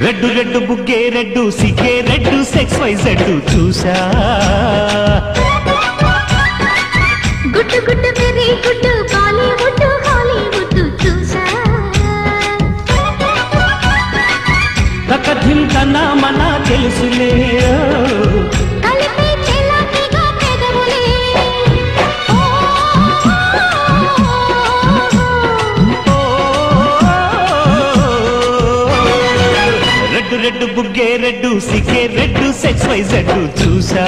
red red బుగ్గే red సిగ్గే red sex Y Z చూసా గుట్టు గుట్టు వెరీ గుట్టు బాలీవుడ్ హాలీవుడ్ చూసా తకధిం తన మన తెలుసులే కలిపి చెలాకిగా పెదవులే రెడ్డు రెడ్డు బుగ్గే రెడ్డు సిగ్గే రెడ్డు సెక్స్ వై జెడ్డు చూసా